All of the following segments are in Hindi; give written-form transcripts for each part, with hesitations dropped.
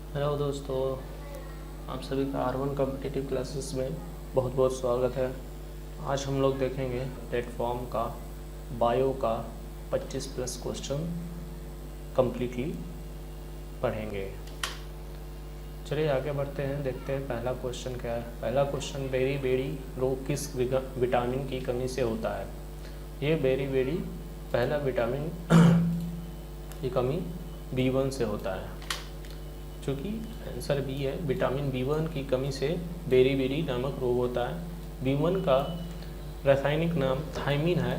हेलो दोस्तों, आप सभी का R1 कॉम्पिटिटिव क्लासेस में बहुत बहुत स्वागत है। आज हम लोग देखेंगे प्लेटफॉर्म का बायो का 25 प्लस क्वेश्चन कम्प्लीटली पढ़ेंगे। चलिए आगे बढ़ते हैं, देखते हैं पहला क्वेश्चन क्या है। पहला क्वेश्चन, बेरी बेरी रोग किस विटामिन की कमी से होता है। ये बेरी बेरी पहला विटामिन की कमी B1 से होता है, चूँकि आंसर बी है। विटामिन B1 की कमी से बेरी बेरी नामक रोग होता है। B1 का रासायनिक नाम थायमिन है।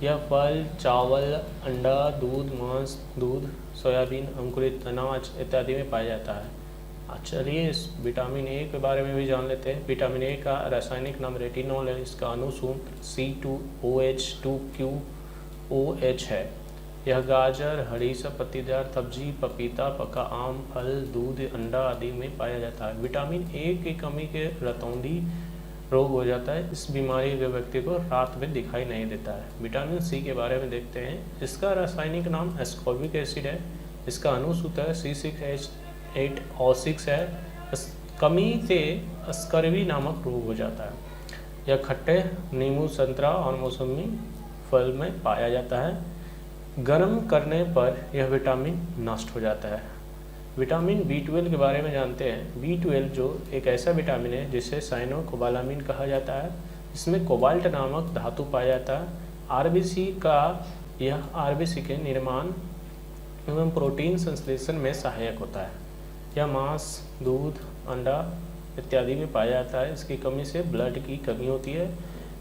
यह फल, चावल, अंडा, दूध, मांस, दूध, सोयाबीन, अंकुरित अनाज इत्यादि में पाया जाता है। चलिए इस विटामिन ए के बारे में भी जान लेते हैं। विटामिन ए का रासायनिक नाम रेटिनॉल है। इसका अनुसूत्र C2OH2QOH है। यह गाजर, हरी पत्तीदार सब्जी, पपीता, पका आम, फल, दूध, अंडा आदि में पाया जाता है। विटामिन ए की कमी के रतौंधी रोग हो जाता है। इस बीमारी के व्यक्ति को रात में दिखाई नहीं देता है। विटामिन सी के बारे में देखते हैं। इसका रासायनिक नाम एस्कॉर्बिक एसिड है। इसका अनुसूत्र है C6H8O6 है। कमी से स्कर्वी नामक रोग हो जाता है। यह खट्टे नींबू, संतरा और मौसमी फल में पाया जाता है। गर्म करने पर यह विटामिन नष्ट हो जाता है। विटामिन B12 के बारे में जानते हैं। B12 जो एक ऐसा विटामिन है जिसे साइनोकोबालामिन कहा जाता है। इसमें कोबाल्ट नामक धातु पाया जाता है। आरबीसी के निर्माण एवं प्रोटीन संश्लेषण में सहायक होता है। यह मांस, दूध, अंडा इत्यादि में पाया जाता है। इसकी कमी से ब्लड की कमी होती है।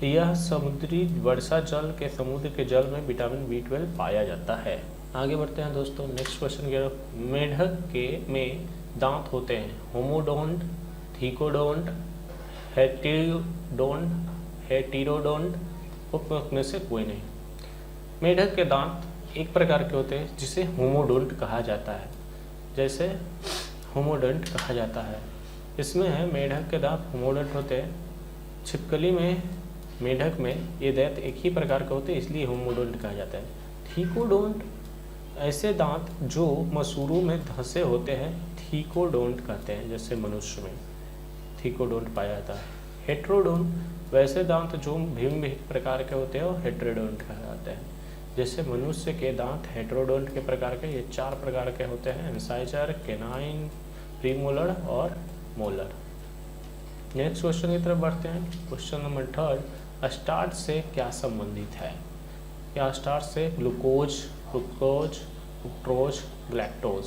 यह समुद्री वर्षा जल के समुद्र के जल में विटामिन B12 पाया जाता है। आगे बढ़ते हैं दोस्तों, नेक्स्ट क्वेश्चन की तरफ। मेढक के में दांत होते हैं। होमोडोंट, थीकोडोंट, हेटेरोडोंट उपयुक्त में से कोई नहीं। मेढक के दांत एक प्रकार के होते हैं जिसे होमोडोंट कहा जाता है। जैसे होमोडोंट कहा जाता है, इसमें है मेढक के दांत होमोडोंट होते हैं। छिपकली में, मेढक में ये दांत एक ही प्रकार के होते हैं, इसलिए होमोडोंट कहा जाता है। थीकोडोंट ऐसे दांत जो मसूरों में धंसे होते हैं थीकोडोंट कहते हैं। जैसे मनुष्य में थीकोडोंट पाया जाता है। हेट्रोडोंट वैसे दांत जो भिन्न भिन्न प्रकार के होते हैं और हेट्रोडोंट कहा जाते हैं। जैसे मनुष्य के दांत हेट्रोडोंट के प्रकार के, ये 4 प्रकार के होते हैं: इंसाइजर, केनाइन, प्रीमोलर और मोलर। नेक्स्ट क्वेश्चन की तरफ बढ़ते हैं। क्वेश्चन नंबर 3, स्टार्च से क्या संबंधित है। या स्टार्च से ग्लूकोज, फ्रुक्टोज, फ्रुक्टोज, लैक्टोज,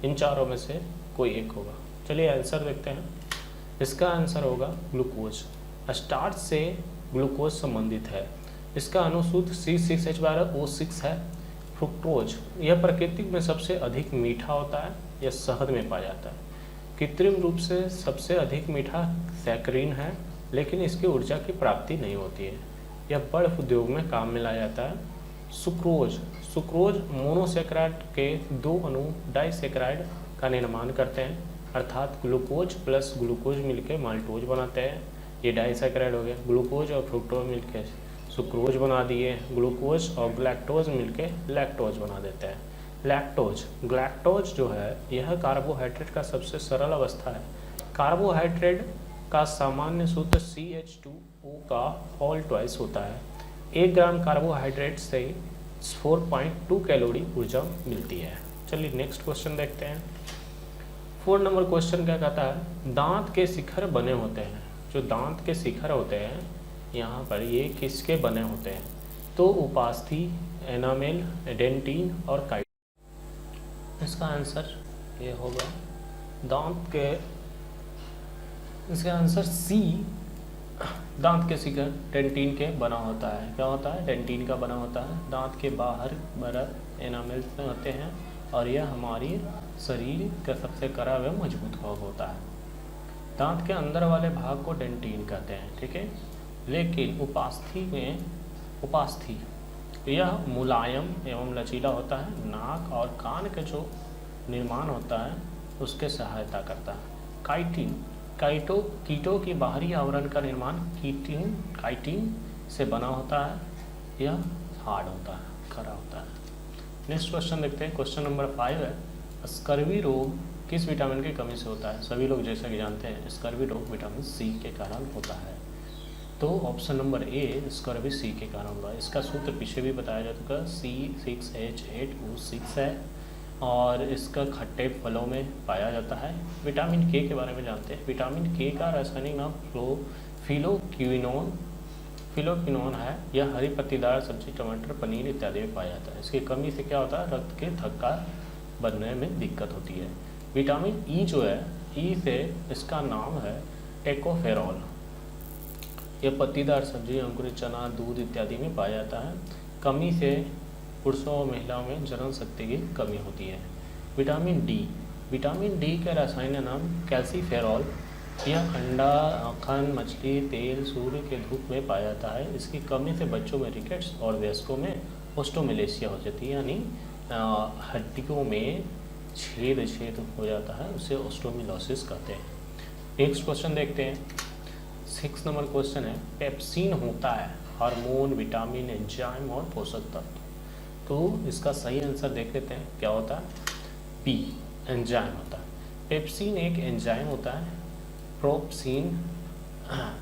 इन चारों में से कोई एक होगा। चलिए आंसर देखते हैं। इसका आंसर होगा ग्लूकोज। स्टार्च से ग्लूकोज संबंधित है। इसका अनुसूत्र C6H12O6 है। फ्रुक्टोज यह प्रकृति में सबसे अधिक मीठा होता है। यह शहद में पाया जाता है। कृत्रिम रूप से सबसे अधिक मीठा सैकरीन है, लेकिन इसकी ऊर्जा की प्राप्ति नहीं होती है। यह बर्फ उद्योग में काम में लाया जाता है। सुक्रोज मोनोसेक्राइड के 2 अणु डाइसेक्राइड का निर्माण करते हैं, अर्थात ग्लूकोज प्लस ग्लूकोज मिलकर माल्टोज बनाते हैं। ये डाइसेक्राइड हो गया। ग्लूकोज और फ्रुक्टोज मिलकर सुक्रोज बना दिए। ग्लूकोज और ग्लैक्टोज मिलकर लैक्टोज बना देते हैं। ग्लैक्टोज जो है यह कार्बोहाइड्रेट का सबसे सरल अवस्था है। कार्बोहाइड्रेट का सामान्य सूत्र CH2O का होल ट्वाइस होता है। 1 ग्राम कार्बोहाइड्रेट से 4.2 कैलोरी ऊर्जा मिलती है। चलिए नेक्स्ट क्वेश्चन देखते हैं। 4 नंबर क्वेश्चन क्या कहता है, दांत के शिखर बने होते हैं। जो दांत के शिखर होते हैं यहाँ पर, ये किसके बने होते हैं। तो उपास्थि, एनामेल, डेंटिन और काइटिन। इसका आंसर ये होगा दांत के, इसका आंसर सी, दांत के शिखर डेंटिन के बना होता है। क्या होता है, डेंटिन का बना होता है। दांत के बाहर बरफ एनामेल में होते हैं और यह हमारी शरीर का सबसे कड़ा व मजबूत भाग होता है। दांत के अंदर वाले भाग को डेंटिन कहते हैं, ठीक है। लेकिन उपास्थि यह मुलायम एवं लचीला होता है। नाक और कान का जो निर्माण होता है उसके सहायता करता है। कीटों की बाहरी आवरण का निर्माण काइटिन से बना होता है। यह हार्ड होता है, खरा होता है। नेक्स्ट क्वेश्चन देखते हैं। क्वेश्चन नंबर 5 है, स्कर्वी रोग किस विटामिन की कमी से होता है? सभी लोग जैसा कि जानते हैं स्कर्वी रोग विटामिन सी के कारण होता है। तो ऑप्शन नंबर ए स्कर्वी सी के कारण होता है। इसका सूत्र पीछे भी बताया जा चुका है, C6H8O6 है और इसका खट्टे फलों में पाया जाता है। विटामिन के बारे में जानते हैं। विटामिन के का रासायनिक नाम फिलोक्विनोन है। यह हरी पत्तीदार सब्जी, टमाटर, पनीर इत्यादि में पाया जाता है। इसकी कमी से क्या होता है? रक्त के थक्का बनने में दिक्कत होती है। विटामिन ई जो है, ई से इसका नाम है टेकोफेरॉल। यह पत्तीदार सब्जी, अंकुरित चना, दूध इत्यादि में पाया जाता है। कमी से पुरुषों और महिलाओं में जनन शक्ति की कमी होती है। विटामिन डी का रासायनिक नाम कैल्सीफेरॉल। यह अंडा, मक्खन, मछली, तेल, सूर्य के धूप में पाया जाता है। इसकी कमी से बच्चों में रिकेट्स और वयस्कों में ओस्टोमेलेशिया हो जाती है, यानी हड्डियों में छेद हो जाता है, उसे ओस्टोमिलोसिस कहते हैं। नेक्स्ट क्वेश्चन देखते हैं। 6 नंबर क्वेश्चन है, पेप्सिन होता है हार्मोन, विटामिन, एंजाइम और पोषक तत्व। तो इसका सही आंसर देख लेते हैं, क्या होता है? बी, एंजाइम होता है। पेप्सिन एक एंजाइम होता है। प्रोप्सिन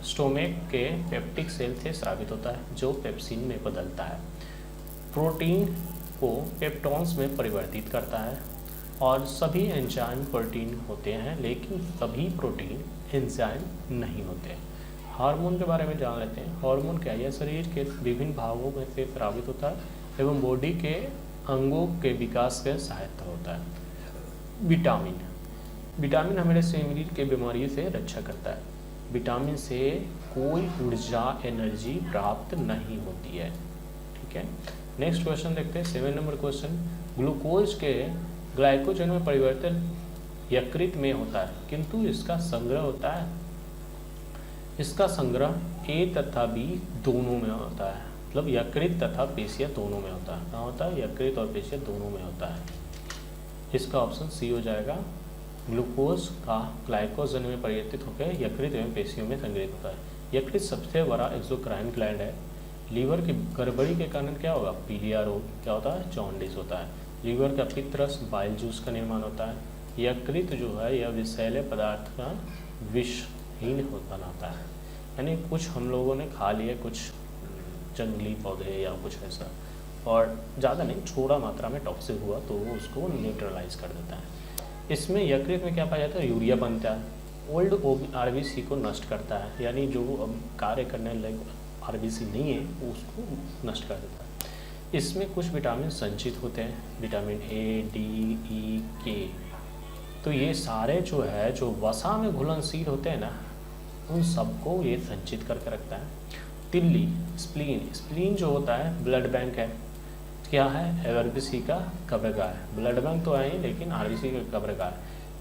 स्टोमेक के पेप्टिक सेल से स्रावित होता है, जो पेप्सिन में बदलता है। प्रोटीन को पेप्टॉन्स में परिवर्तित करता है। और सभी एंजाइम प्रोटीन होते हैं, लेकिन सभी प्रोटीन एंजाइम नहीं होते। हार्मोन के बारे में जान लेते हैं। हार्मोन क्या है? यह शरीर के विभिन्न भागों में से स्रावित होता है एवं बॉडी के अंगों के विकास के सहायता होता है। विटामिन हमारे शरीर के बीमारियों से रक्षा करता है। विटामिन से कोई ऊर्जा, एनर्जी प्राप्त नहीं होती है। ठीक है, नेक्स्ट क्वेश्चन देखते हैं। 7 नंबर क्वेश्चन, ग्लूकोज के ग्लाइकोजन में परिवर्तन यकृत में होता है, किंतु इसका संग्रह होता है। इसका संग्रह ए तथा बी दोनों में होता है, मतलब यकृत तथा पेशियाँ दोनों में होता है। कहाँ होता है? यकृत और पेशियाँ दोनों में होता है। इसका ऑप्शन सी हो जाएगा। ग्लूकोज का ग्लाइकोजन में परिवर्तित होकर यकृत एवं पेशियों में संग्रहित होता है। यकृत सबसे बड़ा एक्सोक्राइन ग्लैंड है। लीवर की गड़बड़ी के कारण क्या होगा? पीलिया रोग क्या होता है? जॉन्डिस होता है। लीवर का पित्तरस, बाइल जूस का निर्माण होता है। यकृत जो है यह विषैले पदार्थ का विषहीन बनाता है, यानी कुछ हम लोगों ने खा लिए, कुछ जंगली पौधे या कुछ ऐसा, और ज़्यादा नहीं, थोड़ा मात्रा में टॉक्सिक हुआ तो वो उसको न्यूट्रलाइज कर देता है। इसमें यकृत में क्या पाया जाता है? यूरिया बनता है। ओल्ड आरबीसी को नष्ट करता है, यानी जो अब कार्य करने लायक आरबीसी नहीं है वो उसको नष्ट कर देता है। इसमें कुछ विटामिन संचित होते हैं, विटामिन ए, डी, ई, के। तो ये सारे जो है, जो वसा में घुलनशील होते हैं ना, उन सबको ये संचित करके रखता है। तिल्ली, स्प्लीन जो होता है ब्लड बैंक है। क्या है? आरबीसी का कब्रगाह है। ब्लड बैंक तो है ही, लेकिन आरबीसी का कब्रगाह है।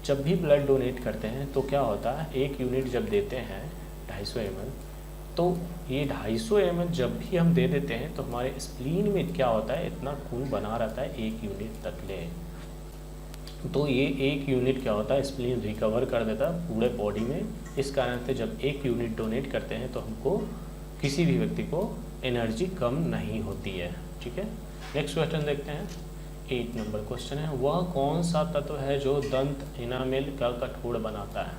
जब भी ब्लड डोनेट करते हैं तो क्या होता है, 1 यूनिट जब देते हैं 250 ml, तो ये 250 ml जब भी हम दे देते हैं तो हमारे स्प्लीन में क्या होता है, इतना खून बना रहता है 1 यूनिट तक ले। तो ये 1 यूनिट क्या होता है, स्प्लीन रिकवर कर देता है पूरे बॉडी में। इस कारण से जब 1 यूनिट डोनेट करते हैं तो हमको, किसी भी व्यक्ति को एनर्जी कम नहीं होती है। ठीक है, नेक्स्ट क्वेश्चन देखते हैं। 8 नंबर क्वेश्चन है, वह कौन सा तत्व है जो दंत इनामिल का कठोर बनाता है?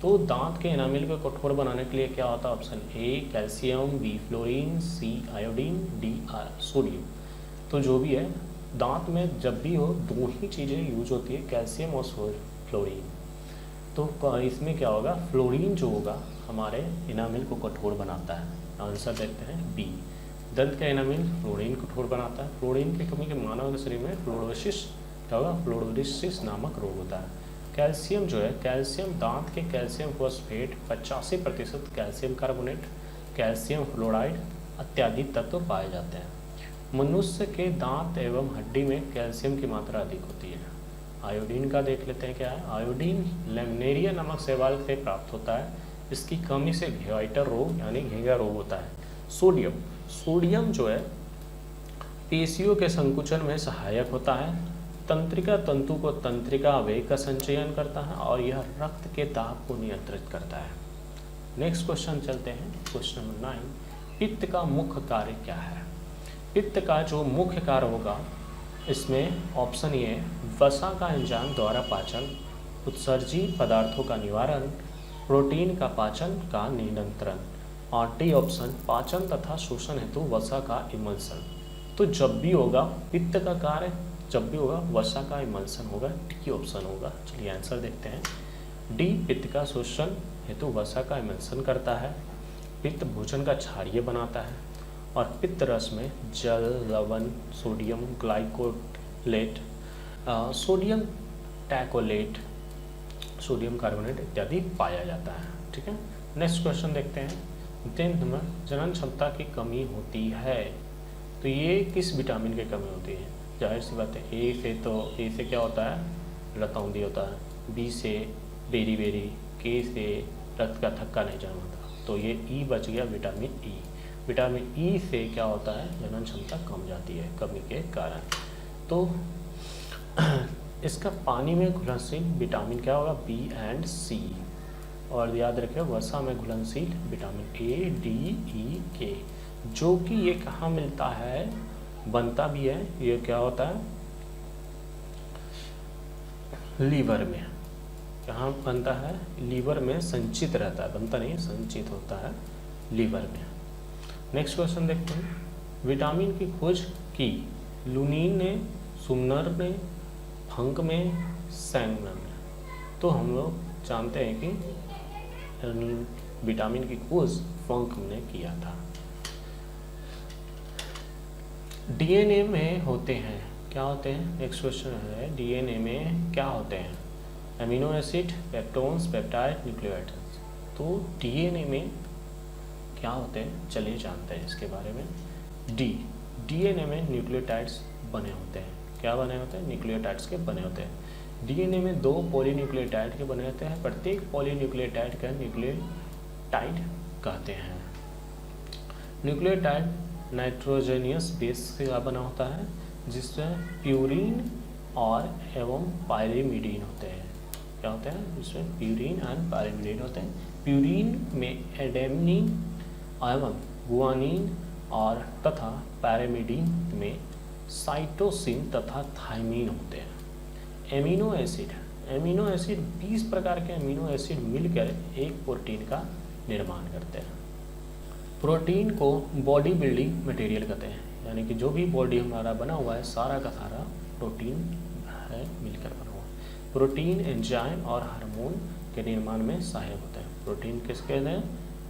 तो दांत के इनामिल को कठोर बनाने के लिए क्या होता है? Option A calcium, B fluorine, C iodine, D sodium. तो जो भी है, दांत में जब भी हो 2 ही चीज़ें यूज होती है, कैल्शियम और फ्लोरीन। तो इसमें क्या होगा, फ्लोरीन जो होगा हमारे इनामिल को कठोर बनाता है। आंसर देखते हैं बी, दंत का इनामिल फ्लोरीन कठोर बनाता है। फ्लोरीन की कमी के मानव के शरीर में फ्लोरोसिस क्या होगा, फ्लोरोसिस नामक रोग होता है। कैल्शियम जो है, कैल्शियम दांत के calcium phosphate, 85% calcium carbonate, calcium fluoride इत्यादि तत्व पाए जाते हैं। मनुष्य के दांत एवं हड्डी में कैल्शियम की मात्रा अधिक होती है। आयोडीन का देख लेते हैं क्या है। आयोडीन लेमनेरिया नामक शैवाल से प्राप्त होता है। इसकी कमी से घेवाइटर रोग यानी घेंगा रोग होता है। सोडियम जो है पेशियों के संकुचन में सहायक होता है। तंत्रिका तंतु को तंत्रिका आवेग का संचयन करता है और यह रक्त के दाब को नियंत्रित करता है। नेक्स्ट क्वेश्चन चलते हैं, क्वेश्चन नंबर 9। पित्त का मुख्य कार्य क्या है? पित्त का जो मुख्य कार्य होगा, इसमें ऑप्शन ए वसा का एंजाइम द्वारा पाचन, उत्सर्जी पदार्थों का निवारण, प्रोटीन का पाचन का नियंत्रण। और डी ऑप्शन, पाचन तथा शोषण हेतु वसा का इमल्सन। तो जब भी होगा पित्त का कार्य, जब भी होगा वसा का इमल्सन होगा, डी ऑप्शन होगा। चलिए आंसर देखते हैं। डी, पित्त का शोषण हेतु वसा का इमल्सन करता है। पित्त भोजन का क्षारीय बनाता है और पित्त रस में जल, लवण, सोडियम ग्लाइकोलेट, सोडियम टैकोलेट, सोडियम कार्बोनेट इत्यादि पाया जाता है। ठीक है, नेक्स्ट क्वेश्चन देखते हैं। देन में जनन क्षमता की कमी होती है, तो ये किस विटामिन की कमी होती है? जाहिर सी बात है, ए से क्या होता है? रतौंधी होता है। बी से बेरी बेरी, के से रक्त का थक्का नहीं जमाता, तो ये ई बच गया, विटामिन ई। विटामिन ई से क्या होता है? जनन क्षमता कम जाती है कमी के कारण। तो इसका पानी में घुलनशील विटामिन क्या होगा? बी एंड सी। और याद रखें वसा में घुलनशील विटामिन ए, डी, ई, के, जो कि ये कहाँ मिलता है? बनता भी है। ये क्या होता है? लीवर में। कहाँ बनता है? लीवर में संचित रहता है, बनता नहीं, संचित होता है लीवर में। नेक्स्ट क्वेश्चन देखते हैं। विटामिन की खोज की लुनीन ने, सुमनर ने, फंक में, सैंगनर ने। तो हम लोग जानते हैं कि विटामिन की खोज फंक ने किया था। डीएनए में होते हैं, क्या होते हैं? नेक्स्ट क्वेश्चन है, डीएनए में क्या होते हैं? Amino acid, peptones, peptide, nucleotides. तो डीएनए में क्या होते हैं? चलिए जानते हैं इसके बारे में। डीएनए में न्यूक्लियोटाइड्स बने होते हैं। क्या बने होते हैं? न्यूक्लियोटाइड्स के बने होते हैं। डीएनए में 2 पॉलीन्यूक्लियोटाइड के बने होते हैं। प्रत्येक पॉलीन्यूक्लियोटाइड का न्यूक्लियोटाइड कहते हैं। न्यूक्लियोटाइड नाइट्रोजनियस बेस से बना होता है, जिसमें प्यूरीन और एवं पायरिमिडीन होते हैं। क्या होते हैं? जिसमें प्यूरीन एंड पायरिमिडीन होते हैं। प्यूरीन में एडेनिन एवं गुआनिन और तथा पैरामिडीन में साइटोसिन तथा थाइमिन होते हैं। एमिनो एसिड 20 प्रकार के एमिनो एसिड मिलकर एक प्रोटीन का निर्माण करते हैं। प्रोटीन को बॉडी बिल्डिंग मटेरियल कहते हैं, यानी कि जो भी बॉडी हमारा बना हुआ है सारा का सारा प्रोटीन है मिलकर बना हुआ है। प्रोटीन एंजाइम और हार्मोन के निर्माण में सहायक होते हैं। प्रोटीन किसके हैं?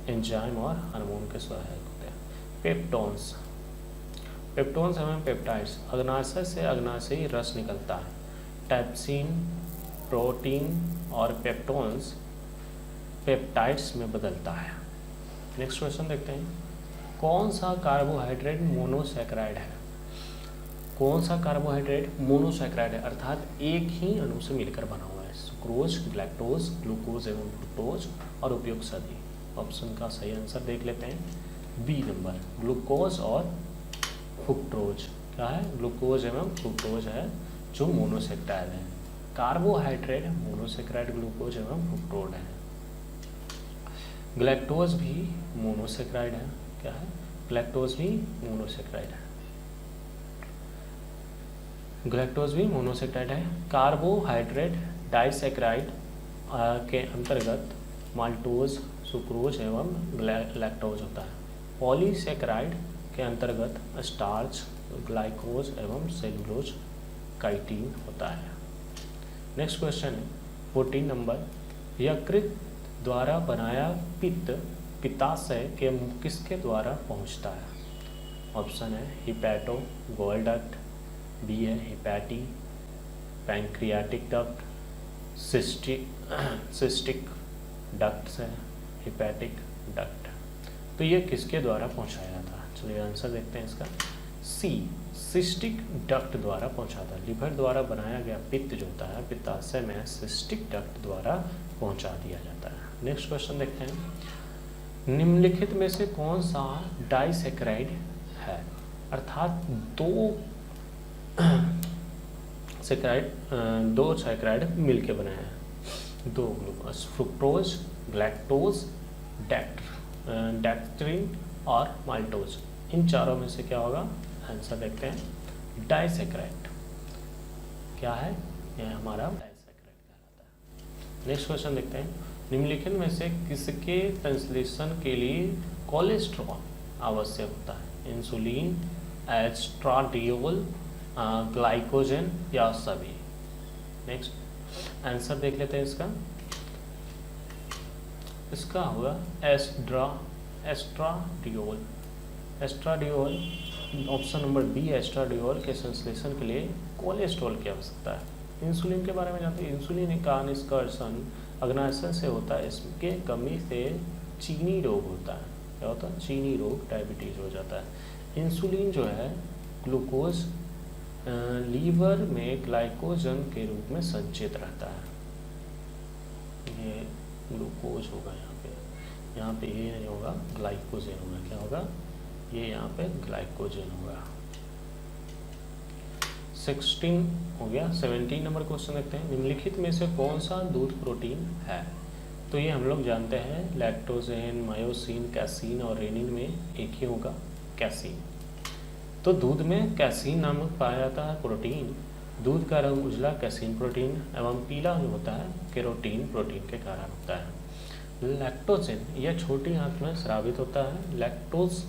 एंजाइम और हार्मोन के सहायक होते हैं। पेप्टोन्स एवं पेप्टाइड्स, अग्नाशय से अग्नाशयी रस निकलता है। टैप्सिन, प्रोटीन और पेप्टोन्स पेप्टाइड्स में बदलता है। नेक्स्ट क्वेश्चन देखते हैं। कौन सा कार्बोहाइड्रेट मोनोसैकेराइड है? कौन सा कार्बोहाइड्रेट मोनोसैकेराइड है, अर्थात एक ही अणु से मिलकर बना हुआ है? सुक्रोज, ग्लैक्टोज, ग्लूकोज एवं फ्रुक्टोज और उपयुक्त सदी। ऑप्शन का सही आंसर देख लेते हैं। बी नंबर, ग्लूकोज और फ्रुक्टोज। क्या है? ग्लूकोज एवं फ्रुक्टोज है जो मोनोसैकेराइड है। कार्बोहाइड्रेट मोनोसैकेराइड ग्लूकोज एवं फ्रुक्टोज है। ग्लैक्टोज भी मोनोसैकेराइड है। क्या है? ग्लैक्टोज भी मोनोसैकेराइड है। ग्लैक्टोज भी मोनोसैकेराइड है। कार्बोहाइड्रेट डाइसैकेराइड के अंतर्गत माल्टोज, सुक्रोज एवं लैक्टोज होता है। पॉलीसैकेराइड के अंतर्गत स्टार्च, ग्लाइकोज एवं सेलुलोज काइटिन होता है। नेक्स्ट क्वेश्चन है 14 नंबर। यकृत द्वारा बनाया पित्त पित्ताशय के किसके द्वारा पहुंचता है? ऑप्शन है हिपैटो गोल डक्ट, बी है हिपैटी पैंक्रियाटिक डक्ट, सिस्टिक डक्ट है हिपैटिक डक्ट। तो ये किसके द्वारा पहुंचाया था? चलिए आंसर देखते हैं इसका। सी, सिस्टिक डक्ट द्वारा पहुंचा था। लिवर द्वारा बनाया गया पित्त जो होता है पित्ताशय में सिस्टिक डक्ट द्वारा पहुंचा दिया जाता है। नेक्स्ट क्वेश्चन देखते हैं। निम्नलिखित में से कौन सा डाइसैकेराइड है? अर्थात दो सैकेराइड मिलके बनाया है। 2 ग्लूकोज, फ्रुक्टोज, ग्लैक्टोज, डेक्स्ट्रिन और माल्टोज। इन चारों में से क्या होगा? आंसर देखते हैं। डाइसैकेराइड क्या है? यह हमारा डाइसैकेराइड कहलाता है। नेक्स्ट क्वेश्चन देखते हैं, निम्नलिखित में से किसके संश्लेषण के लिए कोलेस्ट्रॉल आवश्यक होता है? इंसुलिन, एस्ट्राडियोल, ग्लाइकोजन या सभी? नेक्स्ट आंसर देख लेते हैं इसका होगा oestradiol. Option number B, oestradiol के संश्लेषण के लिए कोलेस्ट्रॉल की आवश्यकता है। इंसुलिन के बारे में जानते हैं, इंसुलिन का निष्कर्षण अग्नाशय से होता है, इसके कमी से चीनी रोग होता है। क्या होता है? चीनी रोग, डायबिटीज हो जाता है। इंसुलिन जो है ग्लूकोज लीवर में ग्लाइकोजन के रूप में संचित रहता है। ये ग्लूकोज होगा यहाँ पे ये नहीं होगा, ग्लाइकोजन होगा। क्या होगा? ये यहाँ पे ग्लाइकोजन होगा। 16 हो गया। 17 नंबर क्वेश्चन देखते हैं, निम्नलिखित में से कौन सा दूध प्रोटीन है? तो ये हम लोग जानते हैं, लैक्टोजेन, मायोसिन, कैसीन और रेनिन में एक ही होगा, कैसीन। तो दूध में कैसीन नामक पाया जाता है प्रोटीन। दूध का रंग उजला कैसीन प्रोटीन एवं पीला जो होता है केरोटीन प्रोटीन के कारण होता है। लैक्टोजेन यह छोटी आंत में स्रावित होता है, लैक्टोज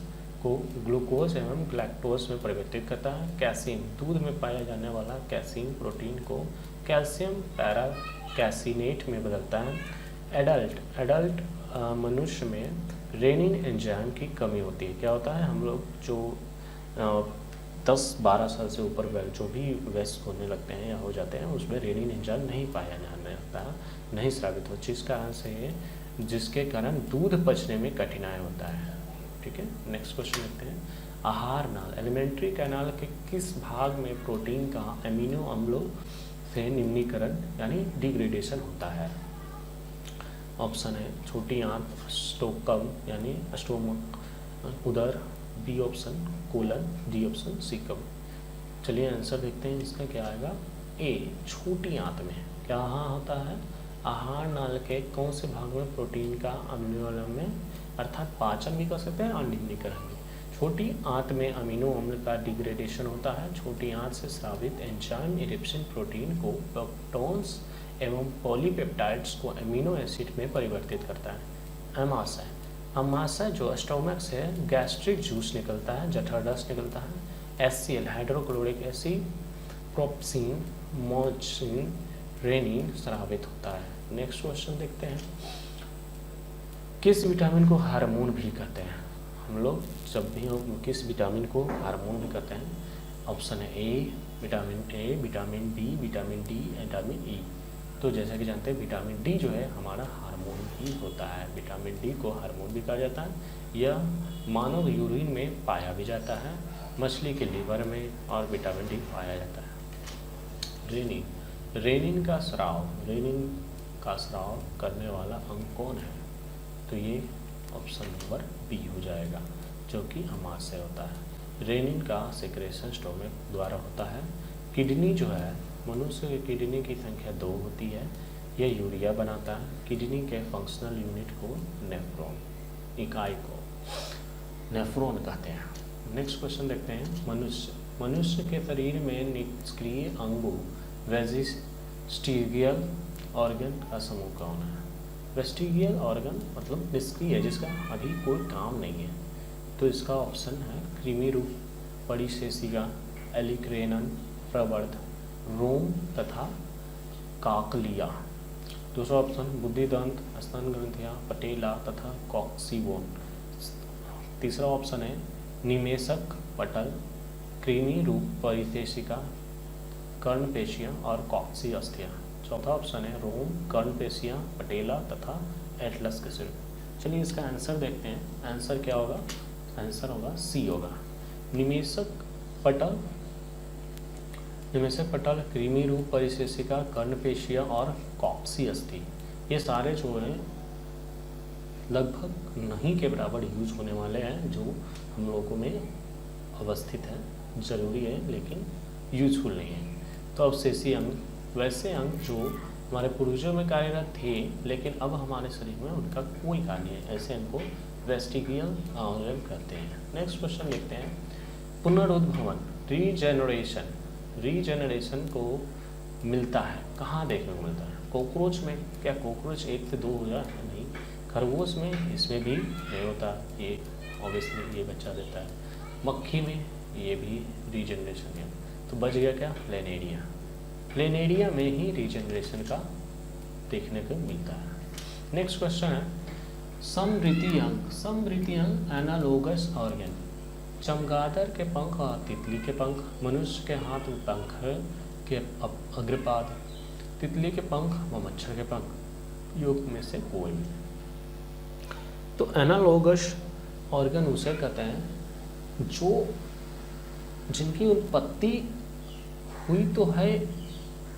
को ग्लूकोज एवं ग्लैक्टोज में परिवर्तित करता है। कैसीन दूध में पाया जाने वाला कैसीन प्रोटीन को कैल्शियम पैरा कैसीनेट में बदलता है। एडल्ट मनुष्य में रेनिन एंजाइम की कमी होती है। क्या होता है? हम लोग जो 10-12 साल से ऊपर जो भी वयस्क होने लगते हैं या हो जाते हैं, उसमें रेनिन एंजाइम नहीं पाया जाने लगता, नहीं स्रावित हो, जिस कारण से जिसके कारण दूध पचने में कठिनाई होता है। ठीक है, नेक्स्ट क्वेश्चन देखते हैं, आहार नाल एलिमेंट्री कैनाल के किस भाग में प्रोटीन का अमीनो अम्लों से निम्नीकरण यानी डिग्रेडेशन होता है? ऑप्शन है छोटी आंत, स्टोकम यानी स्टोमक, उदर, B option colon, D option caecum. चलिए आंसर देखते हैं, इसका क्या आएगा? ए, छोटी आंत में। क्या होता है? आहार नाल के कौन से भाग में प्रोटीन का अमीनो अम्ल में अर्थात पाचन भी कर सकते हैं और निम्नीकरण भी। छोटी आंत में अमीनो अम्ल का डिग्रेडेशन होता है। छोटी आंत से स्रावित एंजाइम इरिप्सिन प्रोटीन को पेप्टोन्स एवं पॉलीपेप्टाइड्स को अमीनो एसिड में परिवर्तित करता है। अमाशय जो स्टोमक से गैस्ट्रिक जूस निकलता है, जठररस निकलता है। HCl हाइड्रोक्लोरिक एसिड, प्रोप्सिन, मोचिन, रेनिन स्रावित होता है। नेक्स्ट क्वेश्चन देखते हैं, किस विटामिन को हार्मोन भी कहते हैं? हम लोग जब भी हम किस विटामिन को हार्मोन भी कहते हैं? ऑप्शन है A, vitamin B, vitamin D, vitamin E. तो जैसा कि जानते हैं विटामिन डी जो है हमारा हार्मोन ही होता है। विटामिन डी को हार्मोन भी कहा जाता है। यह मानव यूरिन में पाया भी जाता है, मछली के लीवर में और विटामिन डी पाया जाता है। रेनिन का स्राव करने वाला अंग कौन है? तो ये ऑप्शन नंबर बी हो जाएगा, जो कि अमाशय होता है। रेनिन का सेक्रेशन स्टोमक द्वारा होता है। किडनी जो है, मनुष्य की किडनी की संख्या 2 होती है। यह यूरिया बनाता है। किडनी के फंक्शनल यूनिट को नेफ्रॉन, इकाई को नेफ्रॉन कहते हैं। नेक्स्ट क्वेश्चन देखते हैं, मनुष्य के शरीर में निष्क्रिय अंगों वेस्टिगियल ऑर्गन का समूह कौन है? वेस्टिगियल ऑर्गन मतलब निष्क्रिय, जिसका अभी कोई काम नहीं है। तो इसका ऑप्शन है कृमि रूप, परिशेषिका, एलिक्रेनन, प्रवर्ध, रोम तथा काकलिया। दूसरा ऑप्शन बुद्धिदंत, स्तन ग्रंथियाँ, पटेला तथा कॉक्सीबोन। तीसरा ऑप्शन है निमेषक पटल, कृमि रूप, परिशेषिका, कर्णपेशियाँ और कॉक्सी अस्थियाँ। चौथा ऑप्शन है रोम, कर्णपेशियाँ, पटेला तथा एटलस के सिर। चलिए इसका आंसर देखते हैं। आंसर क्या होगा? आंसर होगा सी होगा, निमेषक पटल, कृमि रूप, परिशेषिका, कर्णपेशिया और कॉक्सी अस्थि। ये सारे जो हैं लगभग नहीं के बराबर यूज होने वाले हैं, जो हम लोगों में अवस्थित है, ज़रूरी है लेकिन यूजफुल नहीं है। तो अब शेषी अंग, वैसे अंग जो हमारे पूर्वजों में कार्यरत थे लेकिन अब हमारे शरीर में उनका कोई कार्य नहीं है, ऐसे इनको वेस्टिगियल ऑर्गन कहते हैं। नेक्स्ट क्वेश्चन देखते हैं, पुनरुद्भवन, रीजेनरेशन को मिलता है कहाँ देखने को मिलता है? कॉकरोच में क्या कॉकरोच 1 से 2 हो जाए? नहीं। खरगोश में इसमें भी नहीं होता, ये ऑब्वियसली ये बच्चा देता है। मक्खी में ये भी रीजनरेशन है। तो बच गया क्या? प्लेनेरिया। प्लेनेरिया में ही रीजनरेशन का देखने को मिलता है। नेक्स्ट क्वेश्चन है समृद्धि अंग। समृद्धि अंग एनालोगस ऑर्गन। चमगादड़ के पंख और तितली के पंख, मनुष्य के हाथ में पंख के अग्रपाद, तितली के पंख व मच्छर के पंख, योग में से कोई भी। तो एनालोगस ऑर्गन उसे कहते हैं जो जिनकी उत्पत्ति हुई तो है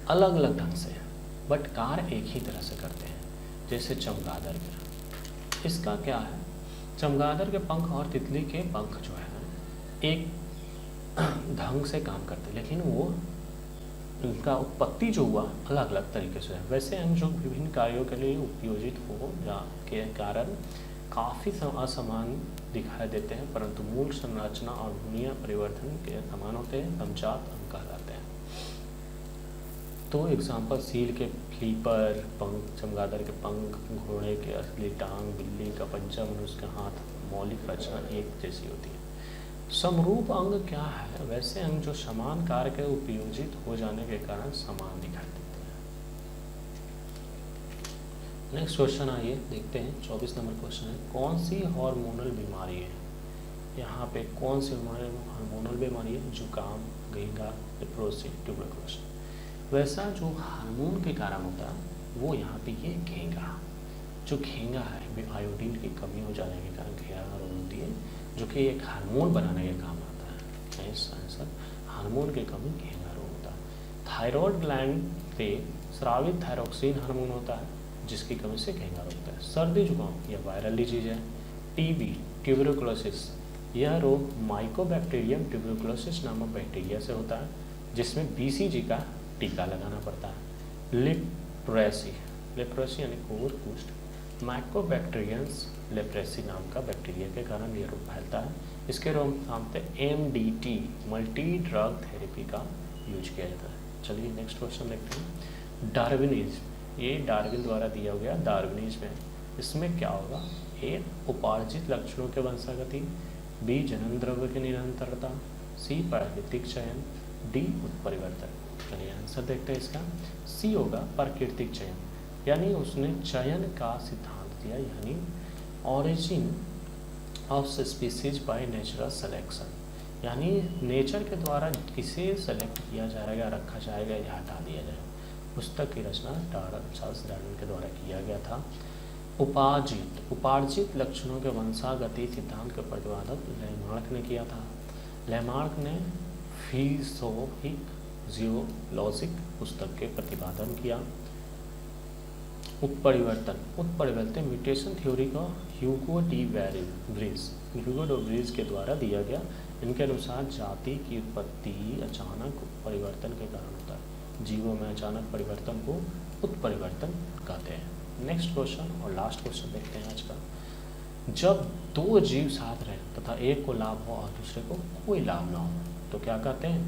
अलग अलग ढंग से, बट कार्य एक ही तरह से करते हैं, जैसे चमगादड़ के। इसका क्या है, चमगादड़ के पंख और तितली के पंख जो है एक ढंग से काम करते हैं, लेकिन वो उनका उत्पत्ति जो हुआ अलग अलग तरीके से है। वैसे अंग जो विभिन्न कार्यों के लिए उपयोजित हो के कारण काफ़ी असमान दिखाई देते हैं, परंतु मूल संरचना और भूमिया परिवर्तन के समान होते हैं, समजात अंग कहलाते हैं। तो एग्जाम्पल सील के फ्लीपर पंख, चमगादड़ के पंख, घोड़े के असली टांग, बिल्ली का पंजा, मनुष्य के हाथ, मौलिक रचना एक जैसी होती है। समरूप अंग क्या है? वैसे अंग जो समान कार्य के उपयोजित हो जाने के कारण समान दिखाई देते हैं। नेक्स्ट क्वेश्चन आइए देखते हैं। 24 नंबर क्वेश्चन है कौन सी हार्मोनल बीमारी है? यहाँ पे कौन सी हार्मोनल बीमारी है? जुकाम, घेंगा, लेप्रोसी, ट्यूबरकुलोसिस। वैसा जो हार्मोन के कारण होता है वो यहाँ पे ये घेंगा, जो घेंगा है वे आयोडीन की कमी हो जाने के कारण घेंगा रोग होती है, जो कि एक हार्मोन बनाने के काम आता है। आंसर हार्मोन की कमी घेंगा रोग होता है। थायराइड ग्लैंड से स्रावित थायरोक्सिन हार्मोन होता है, जिसकी कमी से घेंगा रोग होता है। सर्दी जुकाम यह वायरल डिजीज है। टीबी, ट्यूबरकुलोसिस, यह रोग माइकोबैक्टीरियम ट्यूबरकुलोसिस नामक बैक्टीरिया से होता है, जिसमें बीसीजी का टीका लगाना पड़ता है। लेप्रेसी, लेप्रेसी यानी कोर कुष्ठ, माइकोबैक्टीरियंस लेप्रेसी नाम का बैक्टीरिया के कारण यह रोग फैलता है। इसके रोकथाम पे MDT मल्टी ड्रग थेरेपी का यूज किया जाता है। चलिए नेक्स्ट क्वेश्चन देखते हैं। डार्विनिज्म, ये डार्विन द्वारा दिया गया डार्विनिज्म है। इसमें क्या होगा? ए उपार्जित लक्षणों के वंशागति, बी जन्म द्रव्य की निरंतरता, सी प्राकृतिक चयन, डी उत्परिवर्तन। चलिए आंसर देखते हैं इसका। सी होगा प्राकृतिक चयन, यानी उसने चयन का सिद्धांत दिया, यानी origin of species by natural selection, यानी नेचर के द्वारा किसे सेलेक्ट किया जाएगा, रखा जाएगा या हटा दिया जाएगा। पुस्तक की रचना चार्ल्स डार्विन के द्वारा किया गया था। उपार्जित लक्षणों के वंशागति सिद्धांत का प्रतिपादन लैमार्क ने किया था। लैमार्क ने फिजियोलॉजिक पुस्तक के प्रतिपादन किया। उत्परिवर्तन म्यूटेशन थ्योरी का ह्यूगो डी ब्रीज के द्वारा दिया गया। इनके अनुसार जाति की उत्पत्ति अचानक परिवर्तन के कारण होता है। जीवों में अचानक परिवर्तन को उत्परिवर्तन कहते हैं। नेक्स्ट क्वेश्चन और लास्ट क्वेश्चन देखते हैं आज का। जब दो जीव साथ रहें तथा एक को लाभ हो और दूसरे को कोई लाभ ना हो तो क्या कहते हैं?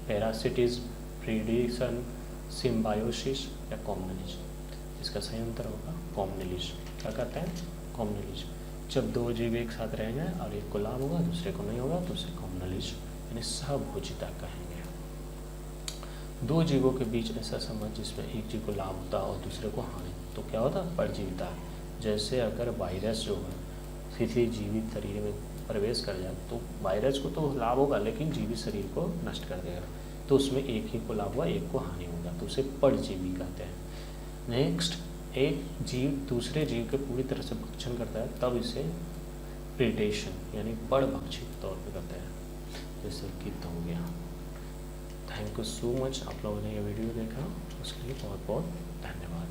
पैरासिटिज्म, प्रीडेशन, सिम्बायोसिस या कॉम्युनलिज्म। इसका सही उत्तर होगा कॉम्युनलिज्म। क्या कहते हैं? कॉम्युनलिज्म। जब दो जीव एक साथ रहेंगे और एक को लाभ होगा दूसरे को नहीं होगा तो उसे कॉम्युनलिज्म यानी सहभोजिता कहेंगे। दो जीवों के बीच ऐसा संबंध जिसमें एक जीव को लाभ होता और दूसरे को हानि, तो क्या होता? परजीविता। जैसे अगर वायरस जो है किसी जीवित शरीर में प्रवेश कर जाए तो वायरस को तो लाभ होगा लेकिन जीवित शरीर को नष्ट कर देगा, तो उसमें एक ही को लाभ हुआ एक को हानि होगा, तो उसे परजीवी कहते हैं। नेक्स्ट, एक जीव दूसरे जीव के पूरी तरह से भक्षण करता है तब इसे प्रीडेशन यानी परभक्षित तौर पे करते हैं, जैसे गिद्ध हो गया। थैंक यू सो मच, आप लोगों ने ये वीडियो देखा उसके लिए बहुत बहुत धन्यवाद।